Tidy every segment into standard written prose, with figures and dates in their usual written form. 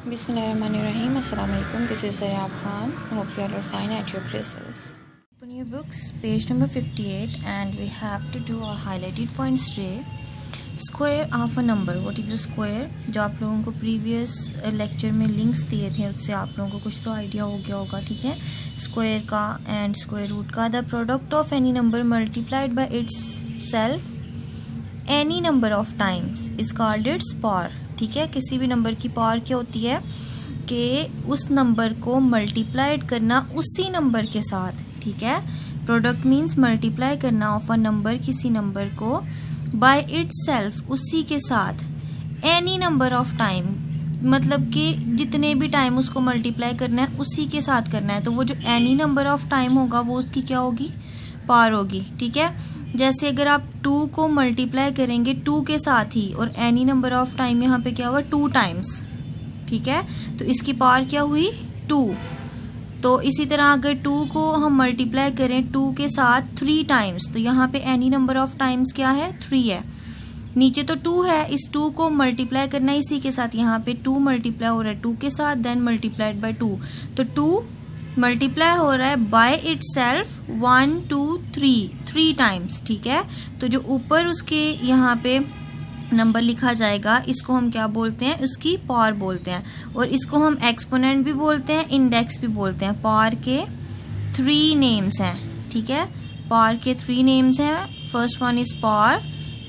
Bismillahirrahmanirrahim. Assalamu alaikum. This is Sayab Khan. Hope you all are fine at your places. Open your books, page number 58, and we have to do our highlighted points today. Square of a number. What is a square? जो आप लोगों को previous lecture में links दिए थे उससे आप लोगों को कुछ तो आइडिया हो गया होगा, ठीक है. स्क्वायर का एंड स्क्वायर रूट का. The product of any number multiplied by it's self any number of times is called its power. ठीक है, किसी भी नंबर की पावर क्या होती है कि उस नंबर को मल्टीप्लाइड करना उसी नंबर के साथ. ठीक है, प्रोडक्ट मीन्स मल्टीप्लाई करना ऑफ अ नंबर, किसी नंबर को, बाय इटसेल्फ उसी के साथ, एनी नंबर ऑफ टाइम मतलब कि जितने भी टाइम उसको मल्टीप्लाई करना है उसी के साथ करना है. तो वो जो एनी नंबर ऑफ टाइम होगा वो उसकी क्या होगी, पावर होगी. ठीक है, जैसे अगर आप 2 को मल्टीप्लाई करेंगे 2 के साथ ही और एनी नंबर ऑफ टाइम यहाँ पे क्या हुआ 2 टाइम्स. ठीक है, तो इसकी पावर क्या हुई 2. तो इसी तरह अगर 2 को हम मल्टीप्लाई करें 2 के साथ 3 टाइम्स तो यहाँ पे एनी नंबर ऑफ टाइम्स क्या है 3 है. नीचे तो 2 है, इस 2 को मल्टीप्लाई करना है इसी के साथ. यहाँ पे 2 मल्टीप्लाई हो रहा है 2 के साथ, देन मल्टीप्लाइड बाय 2. तो 2 मल्टीप्लाई हो रहा है बाय इटसेल्फ 1 2 3 टाइम्स. ठीक है, तो जो ऊपर उसके यहाँ पे नंबर लिखा जाएगा इसको हम क्या बोलते हैं, उसकी पावर बोलते हैं. और इसको हम एक्सपोनेंट भी बोलते हैं, इंडेक्स भी बोलते हैं. पावर के 3 नेम्स हैं. ठीक है, पावर के 3 नेम्स हैं. First one is power,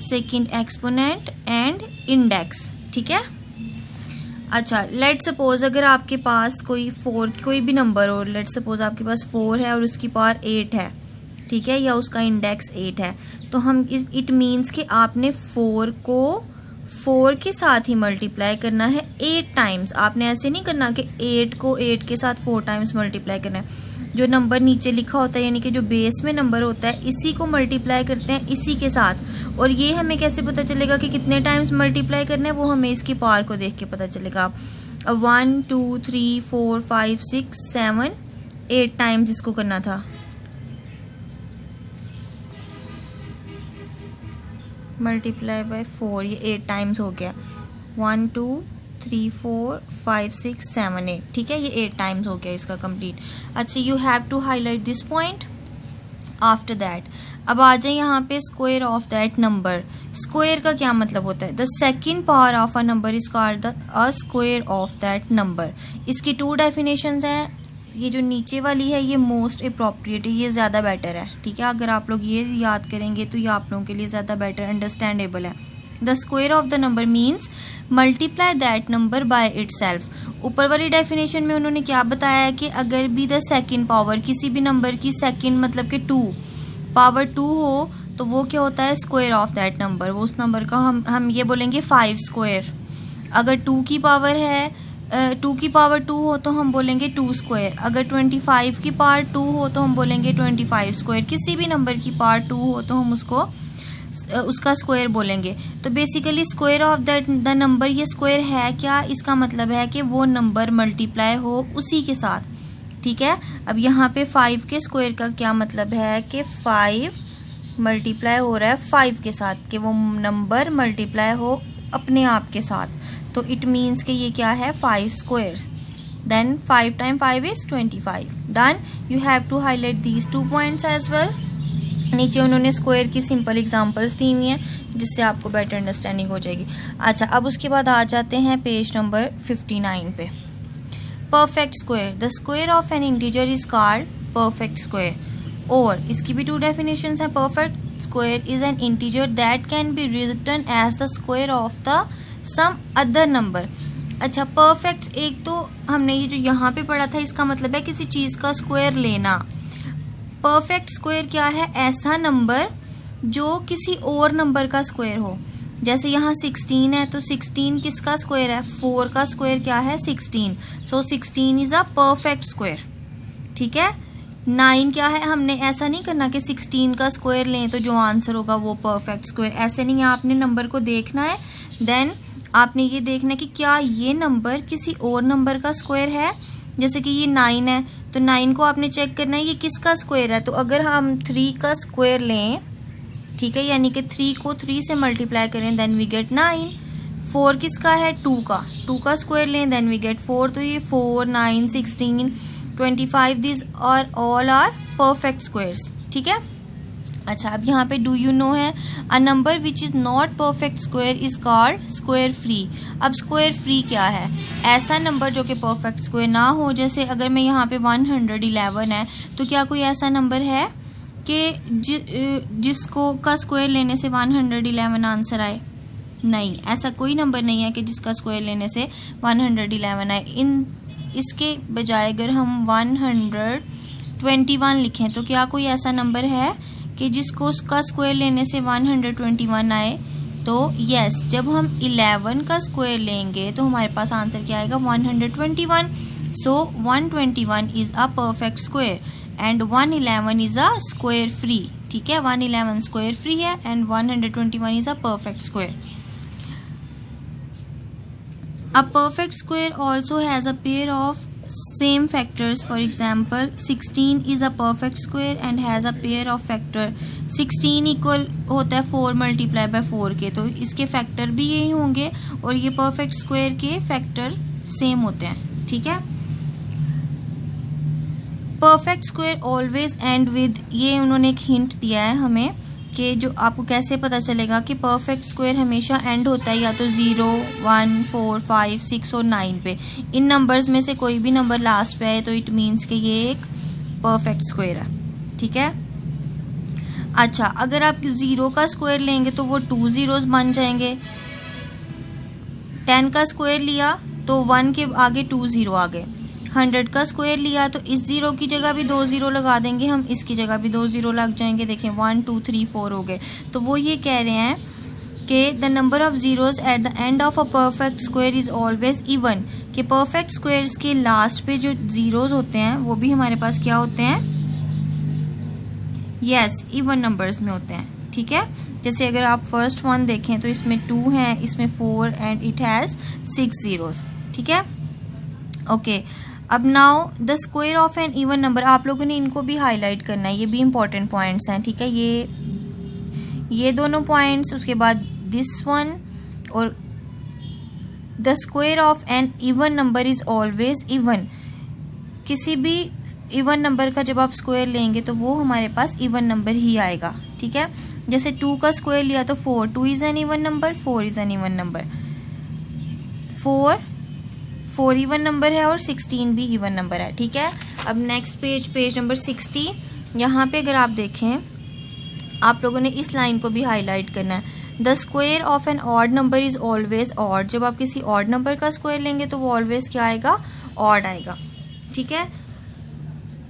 second exponent and index. ठीक है, अच्छा लेट सपोज अगर आपके पास कोई भी नंबर हो, लेट सपोज आपके पास 4 है और उसकी पावर 8 है. ठीक है, या उसका इंडेक्स 8 है, तो हम इट मीन्स कि आपने 4 को 4 के साथ ही मल्टीप्लाई करना है 8 टाइम्स. आपने ऐसे नहीं करना कि 8 को 8 के साथ 4 टाइम्स मल्टीप्लाई करना है. जो नंबर नीचे लिखा होता है यानी कि जो बेस में नंबर होता है इसी को मल्टीप्लाई करते हैं इसी के साथ. और ये हमें कैसे पता चलेगा कि कितने टाइम्स मल्टीप्लाई करना है, वो हमें इसकी पावर को देख के पता चलेगा. 1 2 3 4 5 6 7 8 टाइम्स इसको करना था. मल्टीप्लाई बाय 4, ये 8 टाइम्स हो गया. 1 2 3 4 5 6 7 8. ठीक है, ये 8 टाइम्स हो गया इसका कंप्लीट. अच्छा, you have to highlight this point. After that अब आ जाए यहाँ पे square of that number. Square का क्या मतलब होता है, the second power of a number is called the uh square of that number. इसकी 2 डेफिनेशंस हैं. ये जो नीचे वाली है ये मोस्ट अप्रोप्रिएट है, ये ज़्यादा बेटर है. ठीक है, अगर आप लोग ये याद करेंगे तो ये आप लोगों के लिए ज़्यादा बेटर अंडरस्टैंडेबल है. The square of the number means multiply that number by itself. ऊपर वाली डेफिनेशन में उन्होंने क्या बताया है कि अगर भी द सेकेंड पावर किसी भी नंबर की सेकेंड मतलब कि 2 पावर 2 हो तो वो क्या होता है स्क्वायर ऑफ दैट नंबर. वो उस नंबर का हम ये बोलेंगे 5 स्क्वायर. अगर 2 की पावर है 2 की पावर 2 हो तो हम बोलेंगे 2 स्क्वायर. अगर 25 की पावर 2 हो तो हम बोलेंगे 25 स्क्वायर. किसी भी नंबर की पावर 2 हो तो हम उसका स्क्वायर बोलेंगे. तो basically square of that the number, ये स्क्वायर है क्या, इसका मतलब है कि वो नंबर मल्टीप्लाई हो उसी के साथ. ठीक है, अब यहाँ पे 5 के स्क्वायर का क्या मतलब है कि 5 मल्टीप्लाई हो रहा है 5 के साथ, कि वो नंबर मल्टीप्लाई हो अपने आप के साथ. तो इट मीन्स कि ये क्या है 5 squares. Then 5 time 5 is 25. Done. You have to highlight these 2 points as well. नीचे उन्होंने स्क्वायर की सिंपल एग्जांपल्स दी हुई हैं जिससे आपको बेटर अंडरस्टैंडिंग हो जाएगी. अच्छा, अब उसके बाद आ जाते हैं पेज नंबर 59 पे. Perfect square. The square of an integer is called perfect square. और इसकी भी 2 डेफिनेशंस हैं. Perfect square is an integer that can be written as the square of the some other number. अच्छा, perfect एक तो हमने ये जो यहाँ पे पढ़ा था इसका मतलब है किसी चीज़ का स्क्वायर लेना. परफेक्ट स्क्वायर क्या है, ऐसा नंबर जो किसी और नंबर का स्क्वायर हो. जैसे यहाँ 16 है तो 16 किसका स्क्वायर है, 4 का स्क्वायर क्या है 16. सो 16 इज अ परफेक्ट स्क्वायर. ठीक है, 9 क्या है, हमने ऐसा नहीं करना कि 16 का स्क्वायर लें तो जो आंसर होगा वो परफेक्ट स्क्वायर. ऐसे नहीं है, आपने नंबर को देखना है. देन आपने ये देखना है कि क्या ये नंबर किसी और नंबर का स्क्वायर है. जैसे कि ये 9 है तो 9 को आपने चेक करना है ये किसका स्क्वायर है. तो अगर हम 3 का स्क्वायर लें, ठीक है, यानी कि 3 को 3 से मल्टीप्लाई करें, देन वी गेट 9. 4 किसका है, 2 का, 2 का स्क्वायर लें देन वी गेट 4। तो ये 4, 9, 16, 25 दिस और ऑल आर परफेक्ट स्क्वायर्स, ठीक है। अच्छा, अब यहाँ पे डू यू नो है, a number which is not perfect square is called square free. अब स्क्वायर फ्री क्या है, ऐसा नंबर जो कि परफेक्ट स्क्वायर ना हो। जैसे अगर मैं यहाँ पे 111 है, तो क्या कोई ऐसा नंबर है कि जिसको का स्क्वायर लेने से 111 आंसर आए? नहीं, ऐसा कोई नंबर नहीं है कि जिसका स्क्वायर लेने से 111 आए। इसके बजाय अगर हम 121 लिखें तो क्या कोई ऐसा नंबर है कि जिसको उसका स्क्वायर लेने से 121 आए? तो यस, जब हम 11 का स्क्वायर लेंगे तो हमारे पास आंसर क्या आएगा, 121। सो 121 is a perfect square and 111 is a square free, ठीक है। 111 स्क्वायर फ्री है and 121 is a perfect square. A perfect square also has a pair of same factors. For example, 16 is a perfect square and has a pair of factor 16 equal होता है 4 multiply by 4 के, तो इसके factor भी यही होंगे और ये परफेक्ट स्क्वायर के फैक्टर सेम होते हैं, ठीक है। Perfect square always and with, ये उन्होंने एक हिंट दिया है हमें कि जो आपको कैसे पता चलेगा कि परफेक्ट स्क्वायर हमेशा एंड होता है या तो 0, 1, 4, 5, 6 और 9 पे। इन नंबर्स में से कोई भी नंबर लास्ट पे है तो इट मीन्स कि ये एक परफेक्ट स्क्वायर है, ठीक है। अच्छा, अगर आप 0 का स्क्वायर लेंगे तो वो 2 zeros बन जाएंगे। 10 का स्क्वायर लिया तो 1 के आगे 2 0 आ गए। 100 का स्क्वायर लिया तो इस 0 की जगह भी 2 0 लगा देंगे हम, इसकी जगह भी 2 0 लग जाएंगे। देखें 1, 2, 3, 4 हो गए। तो वो ये कह रहे हैं कि the number of zeros at the end of a perfect square is always even, कि परफेक्ट स्क्वायर्स के लास्ट पे जो जीरोज होते हैं वो भी हमारे पास क्या होते हैं, यस, इवन नंबर्स में होते हैं, ठीक है। जैसे अगर आप फर्स्ट वन देखें तो इसमें 2 है, इसमें 4 एंड इट हैज़ 6 zeros, ठीक है। ओके, अब now the square of an even number, आप लोगों ने इनको भी हाईलाइट करना है, ये भी इंपॉर्टेंट पॉइंट्स हैं, ठीक है। ये दोनों पॉइंट्स, उसके बाद दिस वन, और the square of an even number is always even. किसी भी इवन नंबर का जब आप स्क्वायर लेंगे तो वो हमारे पास इवन नंबर ही आएगा, ठीक है। जैसे 2 का स्क्वायर लिया तो 4, 2 is an even number, 4 is an even number, 4 even number है और 16 भी इवन नंबर है, ठीक है। अब नेक्स्ट पेज नंबर 60, यहाँ पे अगर आप देखें, आप लोगों ने इस लाइन को भी हाईलाइट करना है। The square of an odd number is always odd. जब आप किसी ऑड नंबर का स्क्वायर लेंगे तो वो ऑलवेज क्या आएगा, ऑड आएगा, ठीक है।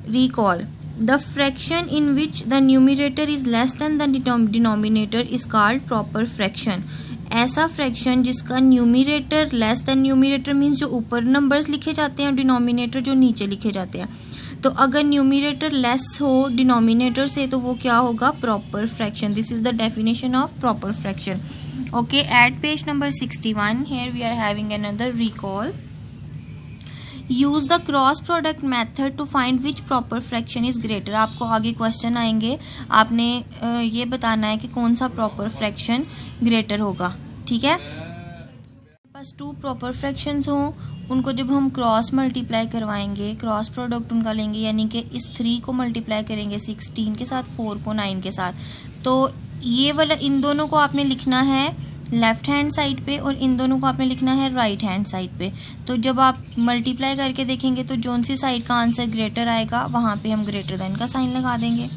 Recall, the fraction in which the numerator is less than the denominator is called proper fraction. ऐसा फ्रैक्शन जिसका numerator less than numerator means जो ऊपर नंबर्स लिखे जाते हैं और डिनोमिनेटर जो नीचे लिखे जाते हैं, तो अगर न्यूमिरेटर लेस हो डिनोमिनेटर से तो वो क्या होगा, proper fraction. This is the definition of proper fraction. Okay, at page number 61 here we are having another recall. Use the cross product method to find which proper fraction is greater. आपको आगे question आएंगे, आपने ये बताना है कि कौन सा प्रॉपर फ्रैक्शन ग्रेटर होगा, ठीक है। बस 2 प्रॉपर फ्रैक्शंस हों, उनको जब हम क्रॉस मल्टीप्लाई करवाएंगे, क्रॉस प्रोडक्ट उनका लेंगे, यानी कि इस 3 को मल्टीप्लाई करेंगे 16 के साथ, 4 को 9 के साथ, तो ये वाला इन दोनों को आपने लिखना है लेफ्ट हैंड साइड पे और इन दोनों को आपने लिखना है राइट हैंड साइड पे। तो जब आप मल्टीप्लाई करके देखेंगे तो जोन सी साइड का आंसर ग्रेटर आएगा वहाँ पे हम ग्रेटर देन का साइन लगा देंगे।